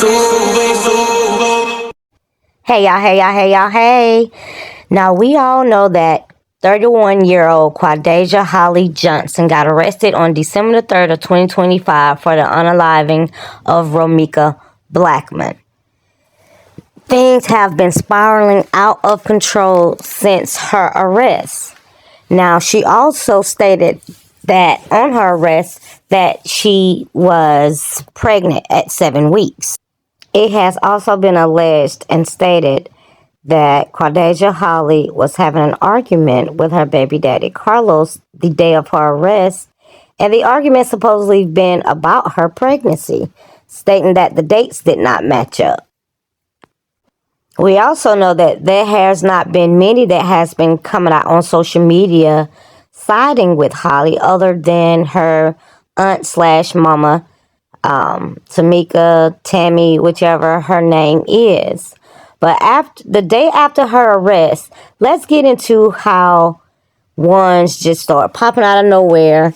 Hey y'all, hey y'all, hey y'all, hey. Now we all know that 31-year-old Quadasia Holly Johnson got arrested on December the 3rd of 2025 for the unaliving of Romeca Blackmon. Things have been spiraling out of control since her arrest. Now, she also stated that on her arrest that she was pregnant at 7 weeks. It has also been alleged and stated that Quadasia Holly was having an argument with her baby daddy Carlos the day of her arrest, and the argument supposedly been about her pregnancy, stating that the dates did not match up. We also know that there has not been many that has been coming out on social media siding with Holly other than her aunt slash mama, Tamika, Tammy, whichever her name is. But after the day after her arrest, let's get into how ones just start popping out of nowhere.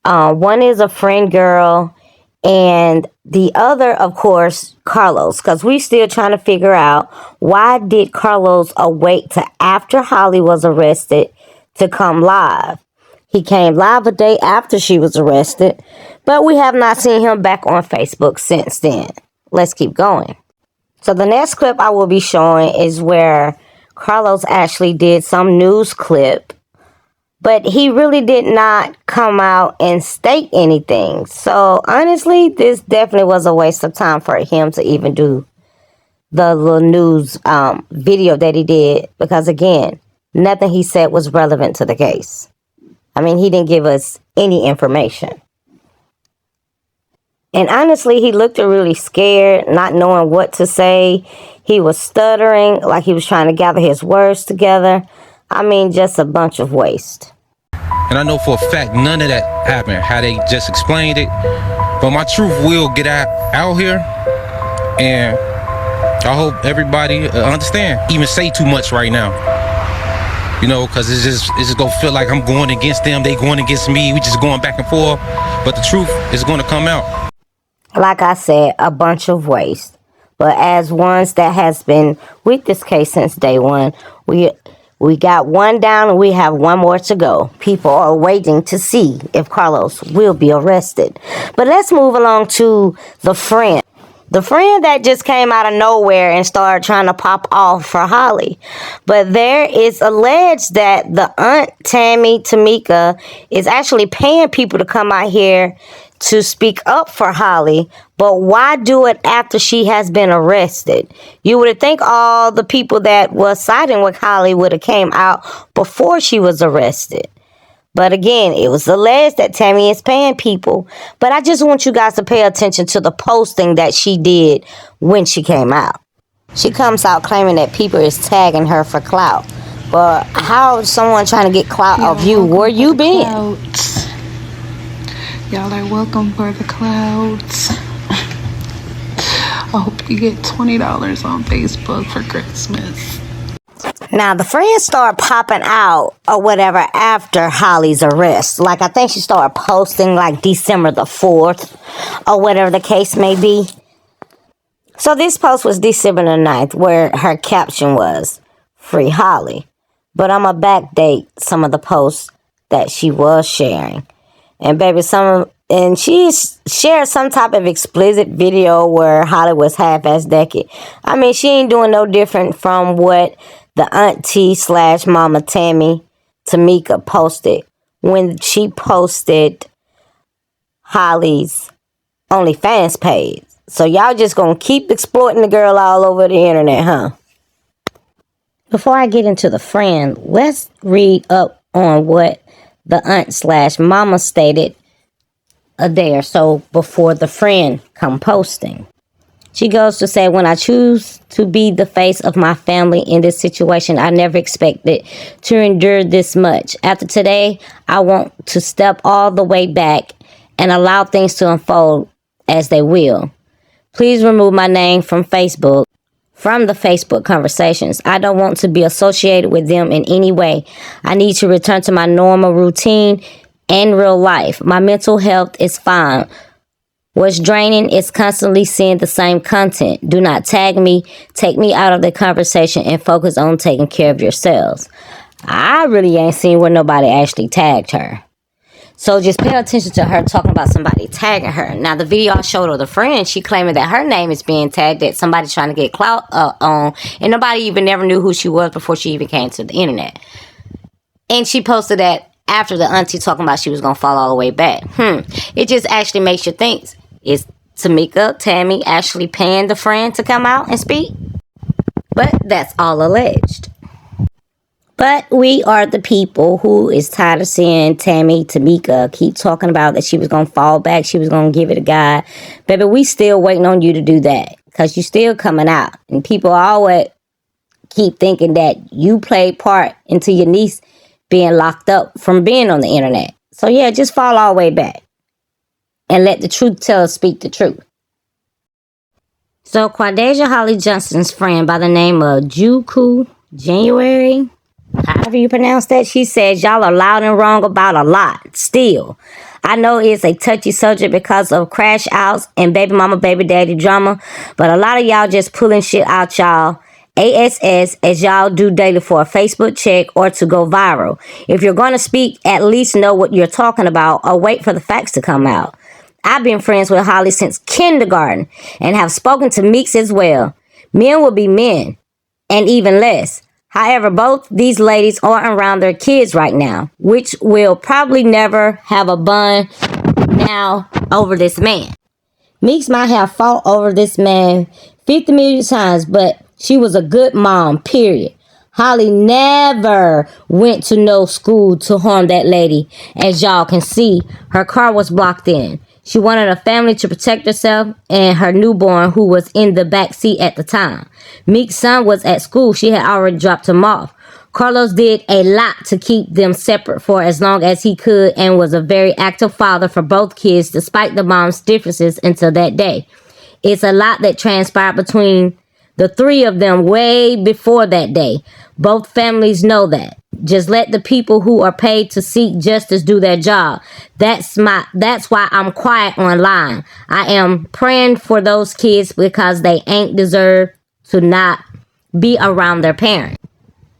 One is a friend girl, and the other, of course, Carlos, because we still trying to figure out why did Carlos await to after Holly was arrested to come live. He came live a day after she was arrested, but we have not seen him back on Facebook since then. Let's keep going. So the next clip I will be showing is where Carlos actually did some news clip, but he really did not come out and state anything. So honestly, this definitely was a waste of time for him to even do the little news video that he did, because again, nothing he said was relevant to the case. I mean, he didn't give us any information. And honestly, he looked really scared, not knowing what to say. He was stuttering, like he was trying to gather his words together. I mean, just a bunch of waste. And I know for a fact none of that happened, how they just explained it. But my truth will get out here. And I hope everybody understand. Even say too much right now. You know, because it's just going to feel like I'm going against them. They going against me. We just going back and forth. But the truth is going to come out. Like I said, a bunch of waste. But as ones that has been with this case since day one, we got one down and we have one more to go. People are waiting to see if Carlos will be arrested. But let's move along to the friend. The friend that just came out of nowhere and started trying to pop off for Holly. But there is alleged that the aunt, Tammy, Tamika, is actually paying people to come out here to speak up for Holly. But why do it after she has been arrested? You would think all the people that was siding with Holly would have came out before she was arrested. But again, it was alleged that Tammy is paying people. But I just want you guys to pay attention to the posting that she did when she came out. She comes out claiming that people is tagging her for clout. But how is someone trying to get clout of you? Where you been? Clouds. Y'all are welcome for the clouds. I hope you get $20 on Facebook for Christmas. Now, the friends start popping out or whatever after Holly's arrest. Like, I think she started posting like December the 4th or whatever the case may be. So this post was December the 9th where her caption was, "Free Holly." But I'm going to backdate some of the posts that she was sharing. And baby, she shared some type of explicit video where Holly was half-ass naked. I mean, she ain't doing no different from what the auntie slash mama Tammy, Tamika, posted when she posted Holly's OnlyFans page. So y'all just gonna keep exploiting the girl all over the internet, huh? Before I get into the friend, let's read up on what the aunt slash mama stated a day or so before the friend come posting. She goes to say, "When I choose to be the face of my family in this situation, I never expected to endure this much. After today, I want to step all the way back and allow things to unfold as they will. Please remove my name from the Facebook conversations. I don't want to be associated with them in any way. I need to return to my normal routine and real life. My mental health is fine, What's draining is constantly seeing the same content. Do not tag me. Take me out of the conversation and focus on taking care of yourselves. I really ain't seen where nobody actually tagged her. So just pay attention to her talking about somebody tagging her. Now, the video I showed of the friend, she claiming that her name is being tagged, that somebody's trying to get clout on, and nobody even never knew who she was before she even came to the internet. And she posted that after the auntie talking about she was going to fall all the way back. It just actually makes you think, is Tammy actually paying the friend to come out and speak? But that's all alleged. But we are the people who is tired of seeing Tamika keep talking about that she was going to fall back. She was going to give it a guy. Baby, we still waiting on you to do that because you still coming out. And people always keep thinking that you played part into your niece being locked up from being on the internet. So yeah, just fall all the way back. And let the truth teller speak the truth. So Quadeja Holly Johnson's friend by the name of Juku January, however you pronounce that, she says y'all are loud and wrong about a lot. Still, I know it's a touchy subject because of crash outs and baby mama, baby daddy drama, but a lot of y'all just pulling shit out y'all ASS as y'all do daily for a Facebook check or to go viral. If you're going to speak, at least know what you're talking about or wait for the facts to come out. I've been friends with Holly since kindergarten and have spoken to Meeks as well. Men will be men, and even less. However, both these ladies aren't around their kids right now, which will probably never have a bond now over this man. Meeks might have fought over this man 50 million times, but she was a good mom, period. Holly never went to no school to harm that lady. As y'all can see, her car was blocked in. She wanted a family to protect herself and her newborn who was in the back seat at the time. Meek's son was at school. She had already dropped him off. Carlos did a lot to keep them separate for as long as he could and was a very active father for both kids despite the mom's differences until that day. It's a lot that transpired between the three of them way before that day. Both families know that. Just let the people who are paid to seek justice do their job. That's why I'm quiet online. I am praying for those kids because they ain't deserve to not be around their parents.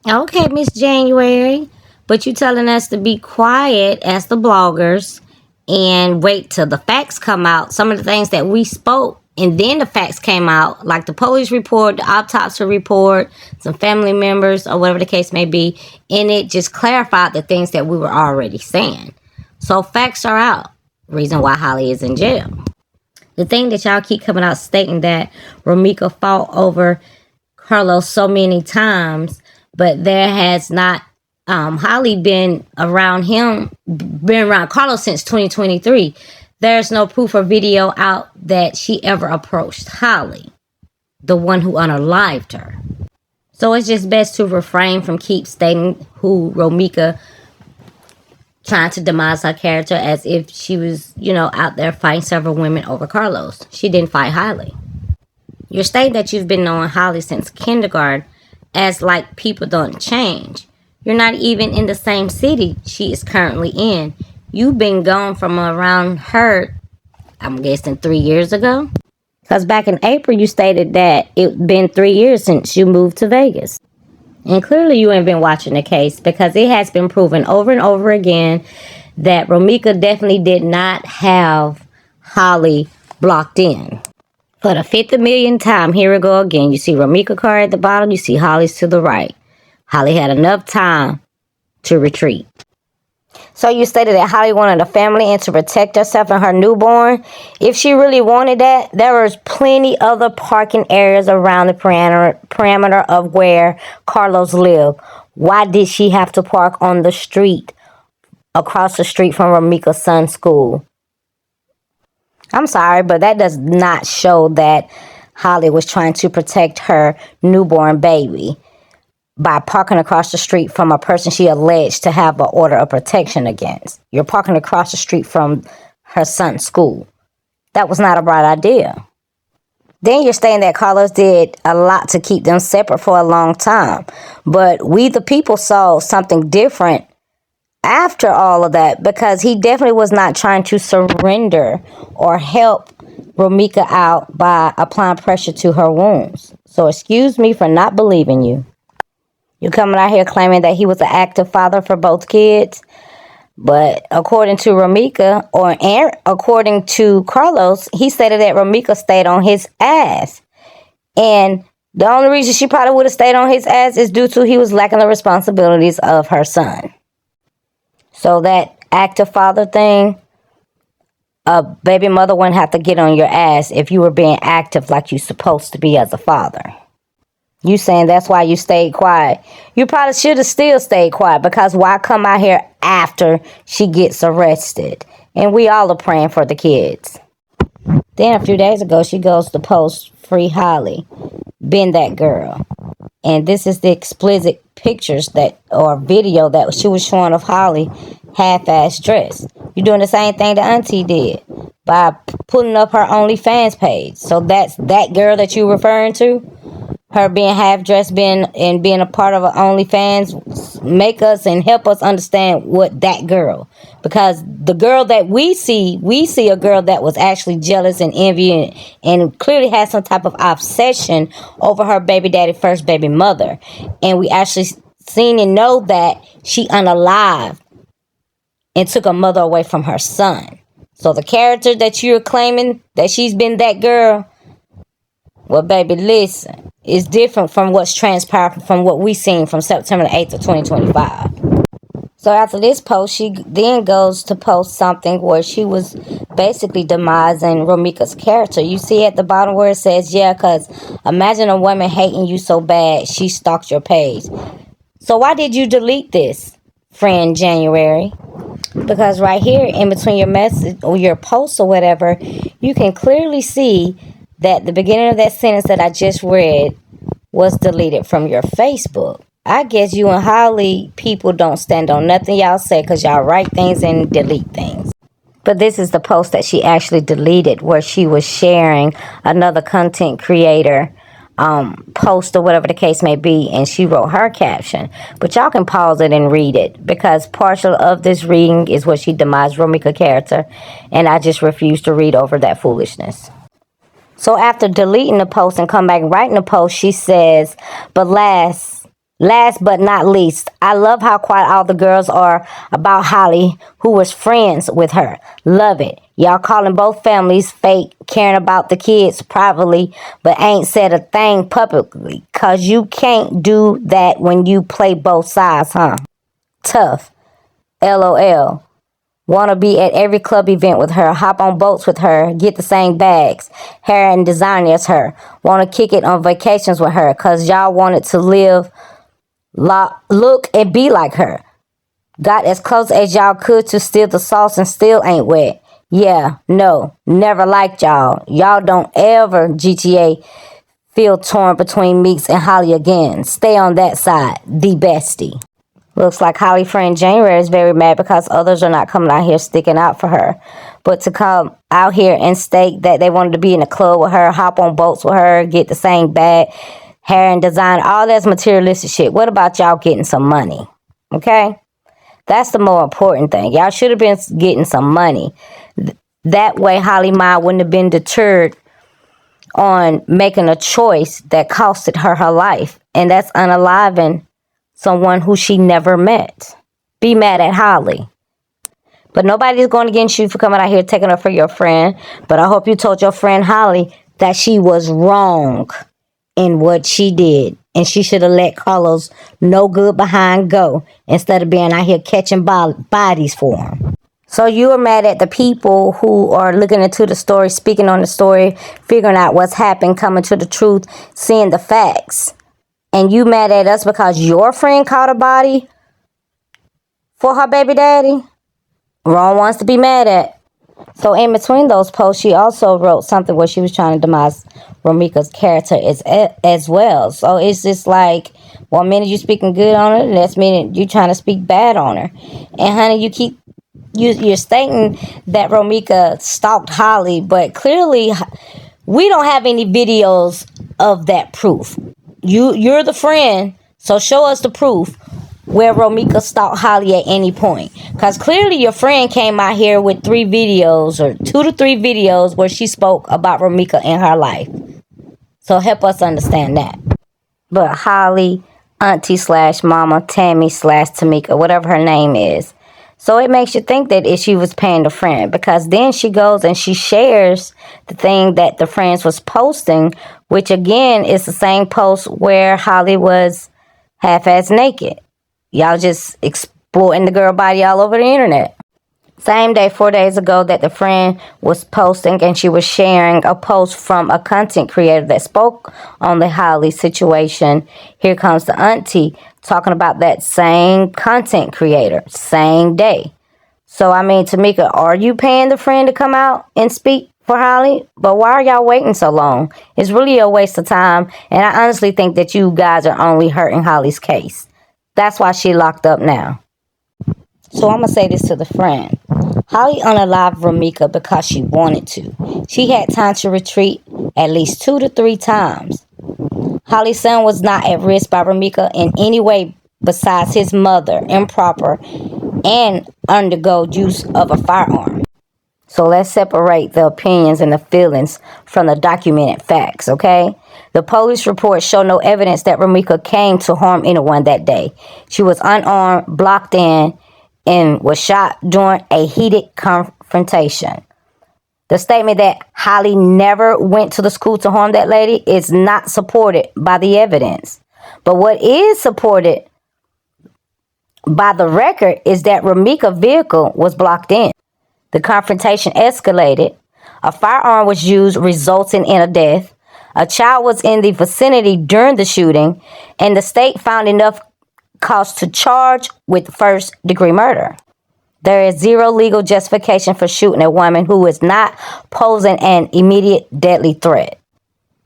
Okay, Miss January, but you telling us to be quiet as the bloggers and wait till the facts come out. Some of the things that we spoke and then the facts came out, like the police report, the autopsy report, some family members, or whatever the case may be, and it just clarified the things that we were already saying. So facts are out. Reason why Holly is in jail. The thing that y'all keep coming out stating that Romeca fought over Carlos so many times, but there has not Holly been around Carlos since 2023. There's no proof or video out that she ever approached Holly, the one who unalived her. So it's just best to refrain from keep stating who Romeca trying to demise her character as if she was, out there fighting several women over Carlos. She didn't fight Holly. You're stating that you've been knowing Holly since kindergarten as like people don't change. You're not even in the same city she is currently in. You've been gone from around her, I'm guessing 3 years ago. Because back in April, you stated that it's been 3 years since you moved to Vegas. And clearly you ain't been watching the case because it has been proven over and over again that Romeca definitely did not have Holly blocked in. For the 50 millionth time, here we go again. You see Romeca car at the bottom, you see Holly's to the right. Holly had enough time to retreat. So you stated that Holly wanted a family and to protect herself and her newborn. If she really wanted that, there was plenty other parking areas around the parameter of where Carlos lived. Why did she have to park on the street, across the street from Romeca's son's school? I'm sorry, but that does not show that Holly was trying to protect her newborn baby by parking across the street from a person she alleged to have an order of protection against. You're parking across the street from her son's school. That was not a bright idea. Then you're saying that Carlos did a lot to keep them separate for a long time. But we the people saw something different after all of that because he definitely was not trying to surrender or help Romeca out by applying pressure to her wounds. So excuse me for not believing you. You're coming out here claiming that he was an active father for both kids. But according to Romeca, according to Carlos, he stated that Romeca stayed on his ass. And the only reason she probably would have stayed on his ass is due to he was lacking the responsibilities of her son. So that active father thing, a baby mother wouldn't have to get on your ass if you were being active like you're supposed to be as a father. You saying that's why you stayed quiet. You probably should have still stayed quiet, because why come out here after she gets arrested? And we all are praying for the kids. Then a few days ago, she goes to post Free Holly. Been that girl. And this is the explicit pictures or video that she was showing of Holly half-ass dressed. You're doing the same thing that Auntie did by putting up her OnlyFans page. So that's that girl that you're referring to? Her being half-dressed, being a part of an OnlyFans, make us and help us understand what that girl. Because the girl that we see a girl that was actually jealous and envy and clearly had some type of obsession over her baby daddy, first baby mother. And we actually seen and know that she unalived and took a mother away from her son. So the character that you're claiming that she's been that girl, well, baby, listen, it's different from what's transpired from what we seen from September 8th of 2025. So after this post, she then goes to post something where she was basically demising Romeca's character. You see at the bottom where it says, yeah, because imagine a woman hating you so bad, she stalked your page. So why did you delete this, friend January? Because right here in between your message or your post or whatever, you can clearly see that the beginning of that sentence that I just read was deleted from your Facebook. I guess you and Holly people don't stand on nothing y'all say, because y'all write things and delete things. But this is the post that she actually deleted, where she was sharing another content creator post or whatever the case may be, and she wrote her caption. But y'all can pause it and read it, because partial of this reading is what she demised Romeca character, and I just refuse to read over that foolishness. So after deleting the post and come back writing the post, she says, but last but not least, I love how quiet all the girls are about Holly, who was friends with her. Love it. Y'all calling both families fake, caring about the kids privately, but ain't said a thing publicly. Cause you can't do that when you play both sides, huh? Tough. LOL. Want to be at every club event with her, hop on boats with her, get the same bags, hair and design as her. Want to kick it on vacations with her, cause y'all wanted to live, look and be like her. Got as close as y'all could to steal the sauce and still ain't wet. Yeah, no, never liked y'all. Y'all don't ever, GTA, feel torn between Meeks and Holly again. Stay on that side, the bestie. Looks like Holly friend January is very mad because others are not coming out here sticking out for her. But to come out here and state that they wanted to be in a club with her, hop on boats with her, get the same bag, hair and design, all that's materialistic shit. What about y'all getting some money? Okay? That's the more important thing. Y'all should have been getting some money. That way Holly mind wouldn't have been deterred on making a choice that costed her life. And that's unaliving someone who she never met. Be mad at Holly. But nobody's going against you for coming out here taking her for your friend. But I hope you told your friend Holly that she was wrong in what she did. And she should have let Carlos no good behind go, instead of being out here catching bodies for him. So you are mad at the people who are looking into the story, speaking on the story, figuring out what's happened, coming to the truth, seeing the facts. And you mad at us because your friend caught a body for her baby daddy? Wrong ones to be mad at. So in between those posts, she also wrote something where she was trying to demise Romeca's character as well. So it's just like, one minute you speaking good on her, the next minute you trying to speak bad on her. And honey, you're stating that Romeca stalked Holly, but clearly we don't have any videos of that proof. You're the friend, so show us the proof where Romeca stalked Holly at any point. Because clearly your friend came out here with 3 videos or 2 to 3 videos where she spoke about Romeca in her life. So help us understand that. But Holly, Auntie / Mama, Tammy / Tamika, whatever her name is. So it makes you think that if she was paying the friend, because then she goes and she shares the thing that the friends was posting, which again is the same post where Holly was half-ass naked. Y'all just exploiting the girl body all over the internet. Same day, 4 days ago, that the friend was posting and she was sharing a post from a content creator that spoke on the Holly situation. Here comes the auntie talking about that same content creator, same day. So, I mean, Tamika, are you paying the friend to come out and speak for Holly? But why are y'all waiting so long? It's really a waste of time. And I honestly think that you guys are only hurting Holly's case. That's why she locked up now. So I'm going to say this to the friend. Holly unalived Romeca because she wanted to. She had time to retreat at least 2 to 3 times. Holly's son was not at risk by Romeca in any way besides his mother, improper, and undergo use of a firearm. So let's separate the opinions and the feelings from the documented facts, okay? The police reports show no evidence that Romeca came to harm anyone that day. She was unarmed, blocked in, and was shot during a heated confrontation. The statement that Holly never went to the school to harm that lady is not supported by the evidence. But what is supported by the record is that Romeca's vehicle was blocked in. The confrontation escalated. A firearm was used, resulting in a death. A child was in the vicinity during the shooting, and the state found enough cause to charge with first-degree murder. There is zero legal justification for shooting a woman who is not posing an immediate deadly threat.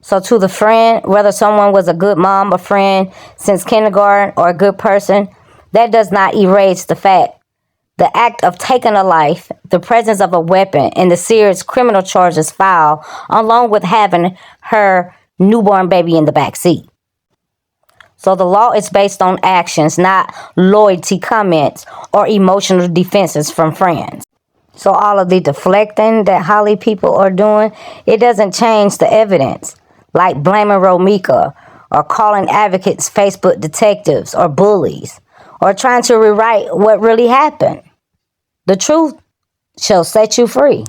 So to the friend, whether someone was a good mom, a friend since kindergarten, or a good person, that does not erase the fact. The act of taking a life, the presence of a weapon, and the serious criminal charges filed, along with having her newborn baby in the back seat. So the law is based on actions, not loyalty comments or emotional defenses from friends. So all of the deflecting that Holly people are doing, it doesn't change the evidence. Like blaming Romeca or calling advocates Facebook detectives or bullies or trying to rewrite what really happened. The truth shall set you free.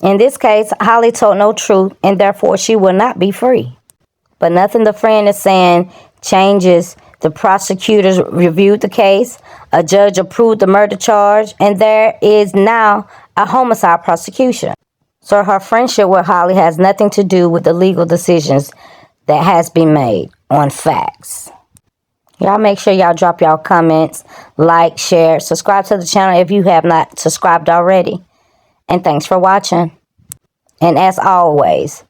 In this case, Holly told no truth and therefore she will not be free. But nothing the friend is saying changes. The prosecutors reviewed the case, a judge approved the murder charge, and there is now a homicide prosecution. So her friendship with Holly has nothing to do with the legal decisions that has been made on facts. Y'all make sure y'all drop y'all comments, like, share, subscribe to the channel if you have not subscribed already. And thanks for watching. And as always,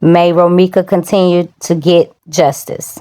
may Romeca continue to get justice.